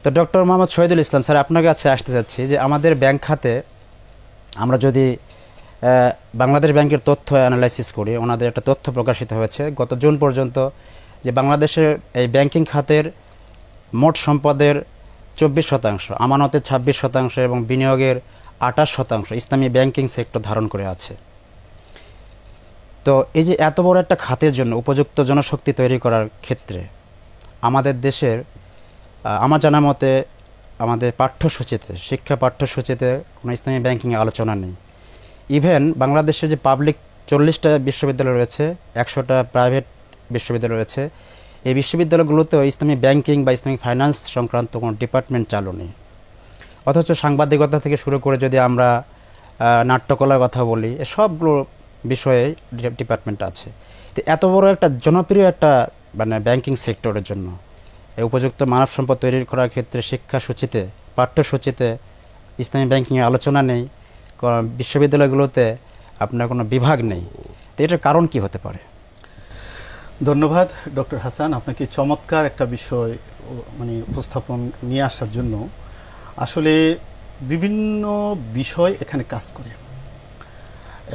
তো doctor Mohammad Shahidul Islam sir, আপনার কাছে আসতে চাচ্ছি যে আমাদের ব্যাংক খাতে আমরা যদি বাংলাদেশ ব্যাংকের তথ্য অ্যানালাইসিস করি, ওনাদের একটা তথ্য প্রকাশিত হয়েছে গত জুন পর্যন্ত, যে বাংলাদেশের এই ব্যাংকিং খাতের মোট সম্পদের 24%, আমানতের 26% এবং বিনিয়োগের 28% ইসলামী ব্যাংকিং সেক্টর ধারণ করে আছে। তো এই যে এত বড় একটা খাতের জন্য উপযুক্ত জনশক্তি তৈরি করার ক্ষেত্রে আমাদের দেশের আমার জানা মতে আমাদের পাঠ্যসূচিতে, শিক্ষা পাঠ্যসূচিতে কোনো ইসলামী ব্যাংকিংয়ে আলোচনা নেই। ইভেন বাংলাদেশে যে পাবলিক 40টা বিশ্ববিদ্যালয় রয়েছে, 100টা প্রাইভেট বিশ্ববিদ্যালয় রয়েছে, এই বিশ্ববিদ্যালয়গুলোতেও ইসলামী ব্যাংকিং বা ইসলামিক ফাইন্যান্স সংক্রান্ত কোনো ডিপার্টমেন্ট চালু নেই। অথচ সাংবাদিকতা থেকে শুরু করে যদি আমরা নাট্যকলার কথা বলি, সবগুলো বিষয়ে ডিপার্টমেন্ট আছে। তো এত বড় একটা জনপ্রিয় একটা মানে ব্যাংকিং সেক্টরের জন্য এই উপযুক্ত মানব সম্পদ তৈরি করার ক্ষেত্রে শিক্ষাসূচিতে, পাঠ্যসূচিতে ইসলামী ব্যাংকিংয়ে আলোচনা নেই, বিশ্ববিদ্যালয়গুলোতে আপনার কোনো বিভাগ নেই। তো এটার কারণ কি হতে পারে? ধন্যবাদ ডক্টর হাসান, আপনাকে চমৎকার একটা বিষয় মানে উপস্থাপন নিয়ে আসার জন্য। আসলে বিভিন্ন বিষয় এখানে কাজ করে।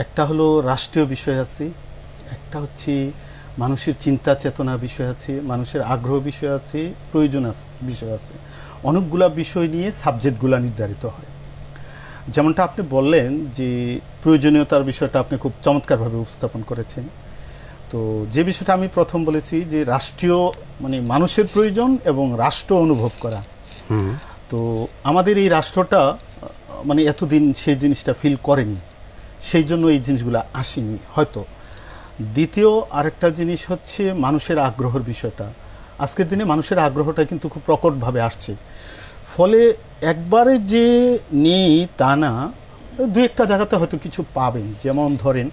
একটা হলো রাষ্ট্রীয় বিষয় আছে, একটা হচ্ছে মানুষের চিন্তা চেতনা বিষয় আছে, মানুষের আগ্রহ বিষয় আছে, প্রয়োজন বিষয় আছে। অনেকগুলা বিষয় নিয়ে সাবজেক্টগুলা নির্ধারিত হয়। যেমনটা আপনি বললেন যে প্রয়োজনীয়তার বিষয়টা আপনি খুব চমৎকারভাবে উপস্থাপন করেছেন। তো যে বিষয়টা আমি প্রথম বলেছি যে রাষ্ট্রীয় মানে মানুষের প্রয়োজন এবং রাষ্ট্র অনুভব করা, তো আমাদের এই রাষ্ট্রটা মানে এতদিন সেই জিনিসটা ফিল করেনি, সেই জন্য এই জিনিসগুলো আসেনি হয়তো। দ্বিতীয় আরেকটা জিনিস হচ্ছে মানুষের আগ্রহের বিষয়টা। আজকের দিনে মানুষের আগ্রহটা কিন্তু খুব প্রকটভাবে আসছে। ফলে একবারে যে নেই তা না, দু একটা জায়গাতে হয়তো কিছু পাবেন। যেমন ধরেন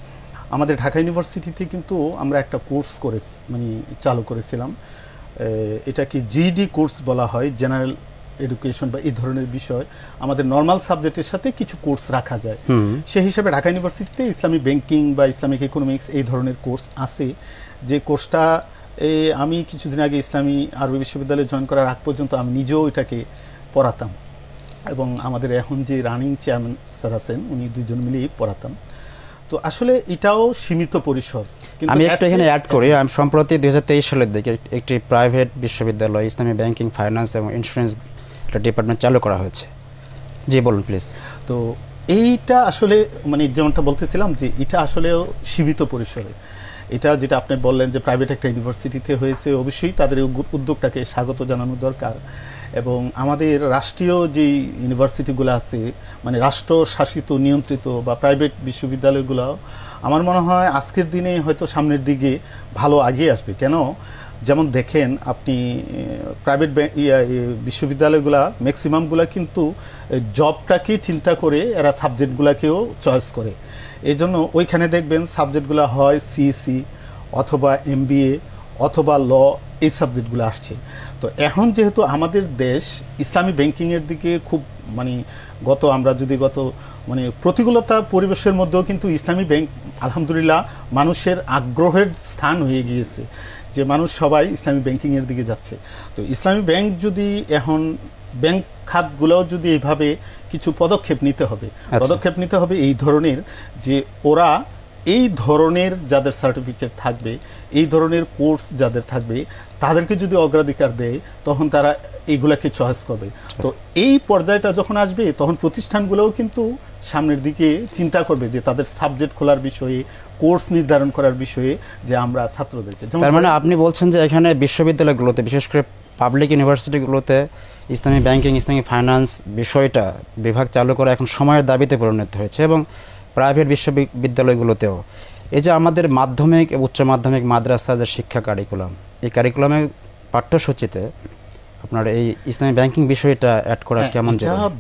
আমাদের ঢাকা ইউনিভার্সিটিতে কিন্তু আমরা একটা কোর্স করে মানে চালু করেছিলাম, এটা কি জিডি কোর্স বলা হয়, জেনারেল এডুকেশন বা এই ধরনের বিষয়। আমাদের নর্মাল সাবজেক্টের সাথে কিছু কোর্স রাখা যায়। সেই হিসাবে ঢাকা ইউনিভার্সিটিতে ইসলামী ব্যাংকিং বা ইসলামিক ইকোনমিক্স এই ধরনের কোর্স আছে, যে কোর্সটা আমি কিছুদিন আগে ইসলামী আরবি বিশ্ববিদ্যালয়ে জয়েন করার আগ পর্যন্ত আমি নিজেও এটাকে পড়াতাম, এবং আমাদের এখন যে রানিং চেয়ারম্যান স্যার আছেন উনি দুইজন মিলেই পড়াতাম। তো আসলে এটাও সীমিত পরিসর। আমি একটু এখানে অ্যাড করি, আমি সম্প্রতি 2023 সালের দিকে একটি প্রাইভেট বিশ্ববিদ্যালয় ইসলামী ব্যাংকিং, ফাইন্যান্স এবং ইন্স্যুরেন্স ডিপার্টমেন্ট চালু করা হয়েছে। জি বলুন প্লিজ। তো এইটা আসলে মানে যেমনটা বলতেছিলাম যে এটা আসলেও সীমিত পরিসরে। এটা যেটা আপনি বললেন যে প্রাইভেট একটা ইউনিভার্সিটিতে হয়েছে, অবশ্যই তাদের উদ্যোগটাকে স্বাগত জানানো দরকার। এবং আমাদের রাষ্ট্রীয় যে ইউনিভার্সিটিগুলো আছে মানে রাষ্ট্র শাসিত নিয়ন্ত্রিত বা প্রাইভেট বিশ্ববিদ্যালয়গুলো আমার মনে হয় আজকের দিনে হয়তো সামনের দিকে ভালো এগিয়ে আসবে। কেন, যেমন দেখেন আপনি প্রাইভেট বিশ্ববিদ্যালয়গুলা ম্যাক্সিমামগুলা কিন্তু জবটাকে চিন্তা করে এরা সাবজেক্টগুলোকেও চয়েস করে। এই জন্য ওইখানে দেখবেন সাবজেক্টগুলো হয় সিইসি অথবা এমবিএ অথবা ল, এই সাবজেক্টগুলো আসছে। তো এখন যেহেতু আমাদের দেশ ইসলামী ব্যাংকিংয়ের দিকে খুব মানে আমরা যদি মানে প্রতিকূলতা পরিবেশের মধ্যেও কিন্তু ইসলামী ব্যাংক আলহামদুলিল্লাহ মানুষের আগ্রহের স্থান হয়ে গিয়েছে, যে মানুষ সবাই ইসলামী ব্যাংকিংয়ের দিকে যাচ্ছে। তো ইসলামী ব্যাংক যদি এখন ব্যাংক খাতগুলোও যদি এইভাবে কিছু পদক্ষেপ নিতে হবে এই ধরনের, যে ওরা এই ধরনের যাদের সার্টিফিকেট থাকবে, এই ধরনের কোর্স যাদের থাকবে তাদেরকে যদি অগ্রাধিকার দেয় তখন তারা এইগুলাকে চয়েস করবে। তো এই পর্যায়টা যখন আসবে তখন প্রতিষ্ঠানগুলোও কিন্তু সামনের দিকে চিন্তা করবে যে তাদের সাবজেক্ট খোলার বিষয়ে, কোর্স নির্ধারণ করার বিষয়ে, যে আমরা ছাত্রদেরকে। তার মানে আপনি বলছেন যে এখানে বিশ্ববিদ্যালয়গুলোতে, বিশেষ করে পাবলিক ইউনিভার্সিটিগুলোতে ইসলামী ব্যাংকিং, ইসলামিক ফাইন্যান্স বিষয়টা বিভাগ চালু করা এখন সময়ের দাবিতে পরিণত হয়েছে, এবং প্রাইভেট বিশ্ববিদ্যালয়গুলোতেও। এই যে আমাদের মাধ্যমিক, উচ্চ মাধ্যমিক, মাদ্রাসা যে শিক্ষা কারিকুলাম, এই কারিকুলামের পাঠ্যসূচিতে আপনার এই ইসলামী ব্যাংকিং বিষয়টা অ্যাড করা কেমন?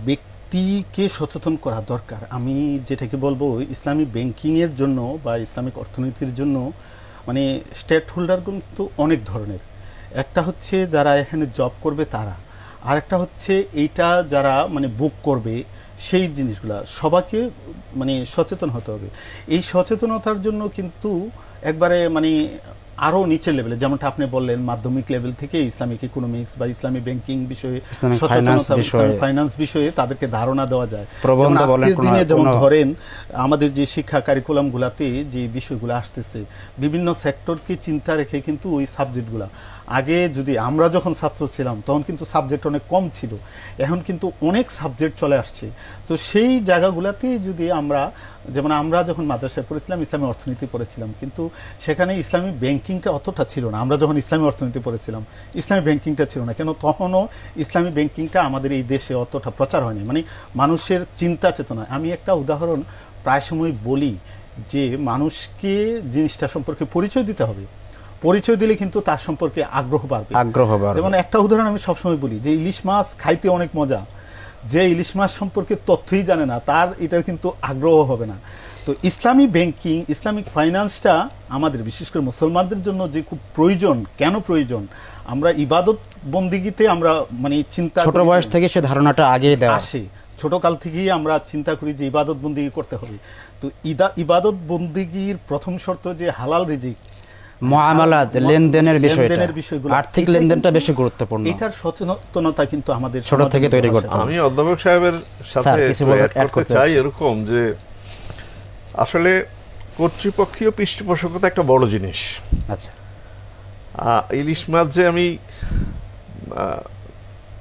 ব্যক্তিকে সচেতন করা দরকার। আমি যেটাকে বলবো ইসলামী ব্যাংকিংয়ের জন্য বা ইসলামিক অর্থনীতির জন্য মানে স্টেক হোল্ডার কিন্তু অনেক ধরনের। একটা হচ্ছে যারা এখানে জব করবে তারা, আর একটা হচ্ছে এইটা যারা মানে বুক করবে, সেই জিনিসগুলা সবাইকে মানে সচেতন হতে হবে। এই সচেতনতার জন্য কিন্তু একবারে মানে আরও নিচের লেভেলে, যেমনটা আপনি বললেন মাধ্যমিক লেভেল থেকে ইসলামিক ইকোনমিক্স বা ইসলামিক ব্যাংকিং বিষয়ে, সচেতনতা, ইসলামিক ফাইন্যান্স বিষয়ে তাদেরকে ধারণা দেওয়া যায়। আজকের দিনে যেমন ধরেন আমাদের যে শিক্ষা কারিকুলামগুলোতে যে বিষয়গুলো আসতেছে, বিভিন্ন সেক্টরকে চিন্তা রেখে কিন্তু ওই সাবজেক্টগুলো, আগে যদি আমরা যখন ছাত্র ছিলাম তখন কিন্তু সাবজেক্ট অনেক কম ছিল, এখন কিন্তু অনেক সাবজেক্ট চলে আসছে। তো সেই জায়গাগুলোতে যদি আমরা, যেমন আমরা যখন মাদ্রাসায় পড়েছিলাম ইসলামী অর্থনীতি পড়েছিলাম, কিন্তু সেখানে ইসলামী ব্যাংকিংটা অতটা ছিল না। আমরা যখন ইসলামী অর্থনীতি পড়েছিলাম ইসলামী ব্যাংকিংটা ছিল না, কেন তখনও ইসলামী ব্যাংকিংটা আমাদের এই দেশে অতটা প্রচার হয়নি, মানে মানুষের চিন্তা চেতনা। আমি একটা উদাহরণ প্রায় সময় বলি যে মানুষকে জিনিসটা সম্পর্কে পরিচয় দিতে হবে, পরিচয় দিলে কিন্তু তার সম্পর্কে আগ্রহ বাড়বে। যেমন একটা উদাহরণ আমি সবসময় বলি যে ইলিশ মাছ খাইতে অনেক মজা, যে ইলিশ মাছ সম্পর্কে তথ্যই জানে না তার এটার কিন্তু আগ্রহ হবে না। তো ইসলামী ব্যাংকিং, ইসলামিক ফাইন্যান্সটা আমাদের বিশেষ করে মুসলমানদের জন্য যে খুব প্রয়োজন। কেন প্রয়োজন? আমরা ইবাদত বন্দিগিতে আমরা মানে চিন্তা, ছোট বয়স থেকে সে ধারণাটা আগেই দেওয়া আসে, ছোটকাল থেকেই আমরা চিন্তা করি যে ইবাদত বন্দিগি করতে হবে। তো ইবাদত বন্দিগির প্রথম শর্ত যে হালাল রিজিক, মুআমালাত, লেনদেনের বিষয়গুলো, আর্থিক লেনদেনটা বেশি গুরুত্বপূর্ণ। এটার সচেতনতা কিন্তু আমাদের ছোট থেকে তৈরি করতে হবে। আমি অধ্যাপক সাহেবের সাথে অ্যাড করতে চাই এরকম যে আসলে কর্তৃপক্ষীয় পৃষ্ঠপোষকতা একটা বড় জিনিস। আচ্ছা, ইলিশ মাছ যে আমি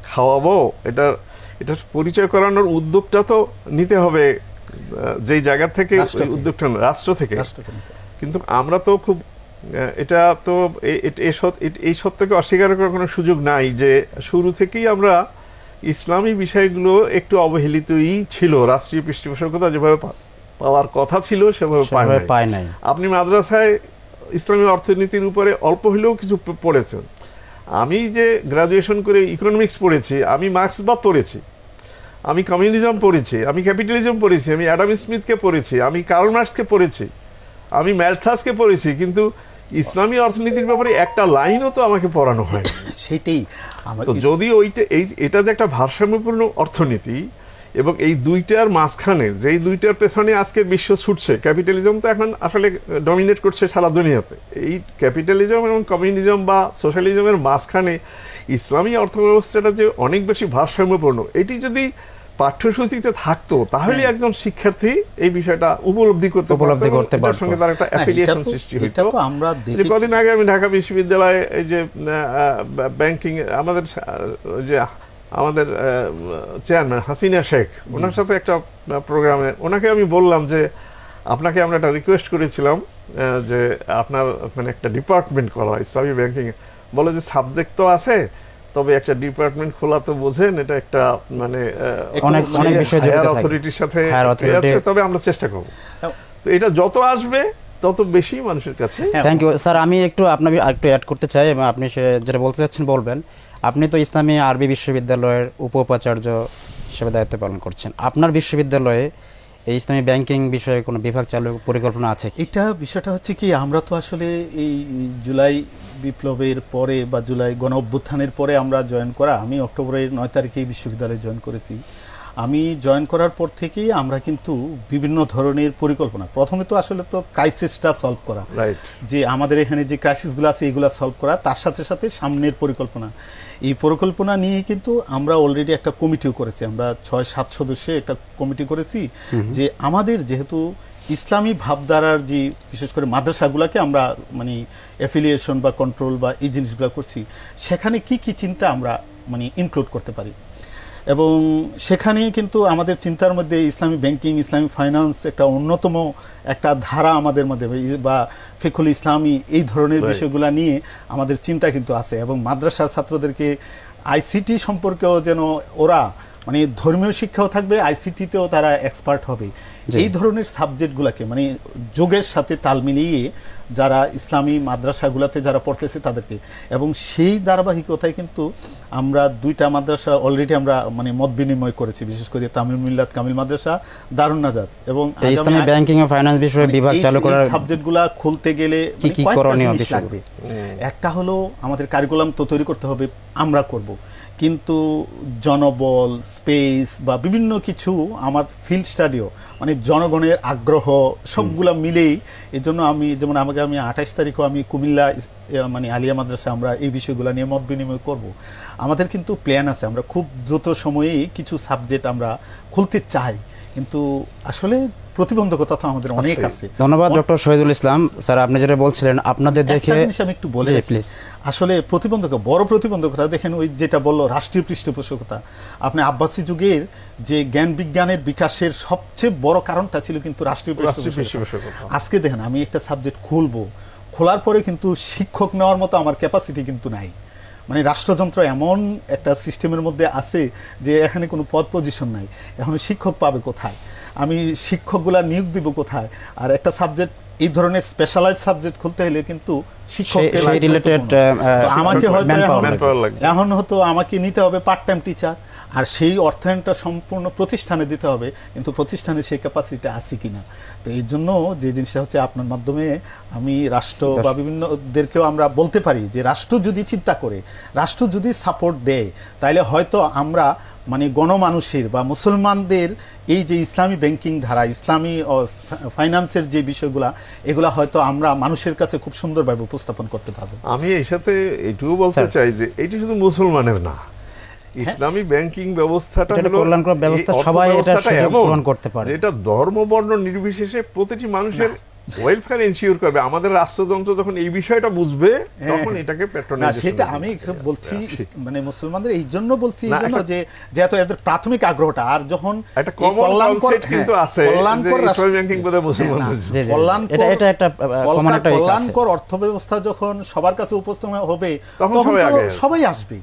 খাওয়াবো, এটা পরিচয় করানোর উদ্যোগটা তো নিতে হবে যেই জায়গা থেকে, উদ্যোগটা রাষ্ট্র থেকে। কিন্তু আমরা তো খুব, এটা তো এই সত্যকে অস্বীকার করার কোনো সুযোগ নাই যে শুরু থেকেই আমরা ইসলামী বিষয়গুলো একটু অবহেলিতই ছিল। রাষ্ট্রীয় পৃষ্ঠপোষকতা যেভাবে পাওয়ার কথা ছিল সেভাবে পায় নাই। আপনি মাদ্রাসায় ইসলামী অর্থনীতির উপরে অল্প হলেও কিছু পড়েছেন। আমি যে গ্রাজুয়েশন করে ইকোনমিক্স পড়েছি, আমি মার্ক্সবাদ পড়েছি, আমি কমিউনিজম পড়েছি, আমি ক্যাপিটালিজম পড়েছি, আমি অ্যাডাম স্মিথকে পড়েছি, আমি কার্ল মার্ক্সকে পড়েছি, আমি ম্যালথাসকে পড়েছি, কিন্তু ইসলামী অর্থনীতির ব্যাপারে একটা লাইনও তো আমাকে পড়ানো হয়। সেটাই তো যদি এটা যে একটা ভারসাম্যপূর্ণ অর্থনীতি এবং এই দুইটার মাঝখানে, যেই দুইটার পেছনে আজকের বিশ্ব ছুটছে, ক্যাপিটালিজম তো এখন আসলে ডমিনেট করছে সারা দুনিয়াতে, এই ক্যাপিটালিজম এবং কমিউনিজম বা সোশ্যালিজমের মাঝখানে ইসলামী অর্থব্যবস্থাটা যে অনেক বেশি ভারসাম্যপূর্ণ, এটি যদি পাঠ্যসূচিতে থাকতো তাহলে একজন শিক্ষার্থী এই বিষয়টা উপলব্ধি করতে পারত, সঙ্গে তার একটা অ্যাফিলিয়েশন সৃষ্টি হইতো। আমরা কদিন আগে আমি ঢাকা বিশ্ববিদ্যালয়ে এই যে ব্যাংকিং আমাদের চেয়ারম্যান হাসিনা শেখ, ওনার সাথে একটা প্রোগ্রামে ওনাকে আমি বললাম যে আপনাকে আমরা একটা রিকোয়েস্ট করেছিলাম যে আপনার মানে একটা ডিপার্টমেন্ট করা ইসলামী ব্যাংকিং। বলে যে সাবজেক্ট তো আছে, তবে একটা ডিপার্টমেন্ট খোলা তো বোঝেন, এটা একটা মানে অনেক বিষয় হায়ার অথরিটির সাথে আছে, তবে আমরা চেষ্টা করব। তো এটা যত আসবে তত বেশি মানুষের কাছে। Thank you sir. আমি আপনাকে একটু অ্যাড করতে চাই, এবং আপনি যেটা বলতে চাচ্ছেন বলবেন। আপনি তো ইসলামী আরবি বিশ্ববিদ্যালয়ের উপাচার্য হিসেবে দায়িত্ব পালন করছেন। আপনার বিশ্ববিদ্যালয়ে এই ইসলামী ব্যাংকিং বিষয়ে কোনো বিভাগ চালুর পরিকল্পনা আছে? এটা বিষয়টা হচ্ছে কি, আমরা তো আসলে এই জুলাই বিপ্লবের পরে বা জুলাই গণ অভ্যুত্থানের পরে আমরা জয়েন করা, আমি অক্টোবরের 9 তারিখে বিশ্ববিদ্যালয়ে জয়েন করেছি। আমি জয়েন করার পর থেকেই আমরা কিন্তু বিভিন্ন ধরনের পরিকল্পনা, প্রথমে তো আসলে তো ক্রাইসিসটা সলভ করা, যে আমাদের এখানে যে ক্রাইসিসগুলো আছে এইগুলো সলভ করা, তার সাথে সাথে সামনের পরিকল্পনা। এই পরিকল্পনা নিয়ে কিন্তু আমরা অলরেডি একটা কমিটিও করেছি, আমরা 6-7 সদস্যে একটা কমিটি করেছি, যে আমাদের যেহেতু ইসলামী ভাবধারার যে বিশেষ করে মাদ্রাসাগুলোকে আমরা মানে অ্যাফিলিয়েশন বা কন্ট্রোল বা এই জিনিসগুলো করছি, সেখানে কি কি চিন্তা আমরা মানে ইনক্লুড করতে পারি। এবং সেখানেই কিন্তু আমাদের চিন্তার মধ্যে ইসলামী ব্যাংকিং, ইসলামী ফাইন্যান্স একটা অন্যতম একটা ধারা আমাদের মধ্যে, বা ফিকুল ইসলামী, এই ধরনের বিষয়গুলো নিয়ে আমাদের চিন্তা কিন্তু আছে। এবং মাদ্রাসার ছাত্রদেরকে আইসিটি সম্পর্কেও যেন ওরা মানে ধর্মীয় শিক্ষাও থাকবে, আইসিটিতেও তারা এক্সপার্ট হবে, এই ধরনের সাবজেক্টগুলোকে মানে যোগের সাথে তাল মিলিয়ে যারা ইসলামী মাদ্রাসাগুলোতে যারা পড়তেছে তাদেরকে। এবং সেই ধারাবাহিকতায় কিন্তু আমরা 2টা মাদ্রাসা অলরেডি আমরা মানে মত বিনিময় করেছি, বিশেষ করে তামিল মিল্লাত কামিল মাদ্রাসা, দারুন নাজাত। এবং ইসলামী ব্যাংকিং ও ফাইন্যান্স বিষয়ে বিভাগ চালু করার সাবজেক্টগুলো খুলতে গেলে কি করণীয় বিষয় লাগবে। একটা হলো আমাদের কারিকুলাম তো তৈরি করতে হবে, আমরা করব, কিন্তু জনবল, স্পেস বা বিভিন্ন কিছু আমার ফিল্ড স্টাডিও, মানে জনগণের আগ্রহ সবগুলা মিলেই, এই জন্য আমি যেমন আমি 28 তারিখও আমি কুমিল্লা মানে আলিয়া মাদ্রাসা আমরা এই বিষয়গুলো নিয়ে মত বিনিময় করব। আমাদের কিন্তু প্ল্যান আছে, আমরা খুব দ্রুত সময়েই কিছু সাবজেক্ট আমরা খুলতে চাই, কিন্তু আসলে প্রতিবন্ধকতা তো আমাদের অনেক আছে। ধন্যবাদ ডক্টর শহীদুল ইসলাম স্যার, আপনি যেটা বলছিলেন আপনাদের দেখে আমি একটু বলে প্লিজ। আসলে বড় প্রতিবন্ধকতা দেখেন, ওই যেটা বললো রাষ্ট্রীয় পৃষ্ঠপোষকতা, আপনি আব্বাসী যুগের যে জ্ঞান বিজ্ঞানের বিকাশের সবচেয়ে বড় কারণটা ছিল কিন্তু রাষ্ট্রীয় পৃষ্ঠপোষকতা। আজকে দেখেন আমি একটা সাবজেক্ট খোলার পরে কিন্তু শিক্ষক নেওয়ার মতো আমার ক্যাপাসিটি কিন্তু নাই। মানে রাষ্ট্রযন্ত্র এমন একটা সিস্টেমের মধ্যে আছে যে এখানে কোনো পদ পজিশন নাই, এখন শিক্ষক পাবে কোথায়, আমি শিক্ষকগুলা নিয়োগ দিব কোথায়? আর একটা সাবজেক্ট এই ধরনের স্পেশালাইজ সাবজেক্ট খুলতে হলে কিন্তু আমাকে হয়তো এখন হতো আমাকে নিতে হবে পার্ট টাইম টিচার, আর সেই অর্থায়নটা সম্পূর্ণ প্রতিষ্ঠানে দিতে হবে, কিন্তু প্রতিষ্ঠানে সেই ক্যাপাসিটি আছে কিনা। তো এই জন্য যে জিনিসটা হচ্ছে আপনার মাধ্যমে আমি রাষ্ট্র বা বিভিন্নদেরকেও আমরা বলতে পারি যে রাষ্ট্র যদি চিন্তা করে, রাষ্ট্র যদি সাপোর্ট দেয়, তাহলে হয়তো আমরা মানে গণমানুষের বা মুসলমানদের এই যে ইসলামী ব্যাংকিং ধারা, ইসলামী ফাইন্যান্সের যে বিষয়গুলা, এগুলা হয়তো আমরা মানুষের কাছে খুব সুন্দরভাবে উপস্থাপন করতে পারবো। আমি এই সাথে এইটুকু বলতে চাই যে এটি শুধু মুসলমানের না, ইসলামী ব্যাংকিং ব্যবস্থাটা হলো কল্যাণকর ব্যবস্থা, সবাই এটা গ্রহণ করতে পারে, যেটা ধর্ম বর্ণ নির্বিশেষে প্রতিটি মানুষের ওয়েলফেয়ার এনশিওর করবে। আমাদের রাষ্ট্রযন্ত্র যখন এই বিষয়টা বুঝবে তখন এটাকে প্যাট্রোনাইজ, সেটা আমি বলছি মানে মুসলমানদের এই জন্য বলছি, এই জন্য যে যেহেতু এদের প্রাথমিক আগ্রহটা, আর যখন একটা কমন কনসেপ্ট কিন্তু আছে যে ইসলামী ব্যাংকিং বোধহয় মুসলমানদের, এটা একটা কমন একটা কল্যাণকর অর্থব্যবস্থা যখন সবার কাছে উপস্থাপন হবে তখন সবাই আসবে।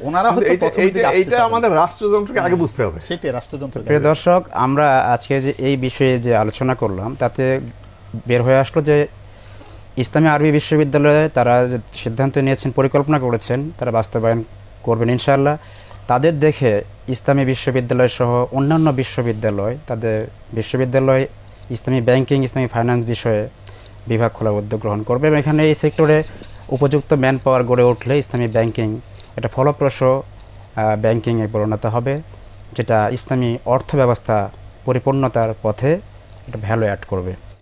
ওনারা হয়তো প্রথম দিকে আসতে, এটা আমাদের রাষ্ট্রযন্ত্রকে আগে বুঝতে হবে, সেটাই রাষ্ট্রযন্ত্র। প্রিয় দর্শক, আমরা আজকে যে এই বিষয়ে যে আলোচনা করলাম তাতে বের হয়ে আসলো যে ইসলামী আরবি বিশ্ববিদ্যালয়ে তারা সিদ্ধান্ত নিয়েছেন, পরিকল্পনা করেছেন, তারা বাস্তবায়ন করবেন ইনশাআল্লাহ। তাদের দেখে ইসলামী বিশ্ববিদ্যালয় সহ অন্যান্য বিশ্ববিদ্যালয়, তাদের বিশ্ববিদ্যালয় ইসলামী ব্যাংকিং, ইসলামী ফাইন্যান্স বিষয়ে বিভাগ খোলার উদ্যোগ গ্রহণ করবে, এবং এখানে এই সেক্টরে উপযুক্ত ম্যান পাওয়ার গড়ে উঠলে ইসলামী ব্যাংকিং একটা ফলপ্রসূ ব্যাংকিংয়ে পরিণত হবে, যেটা ইসলামী অর্থ ব্যবস্থা পরিপূর্ণতার পথে এটা ভ্যালু অ্যাড করবে।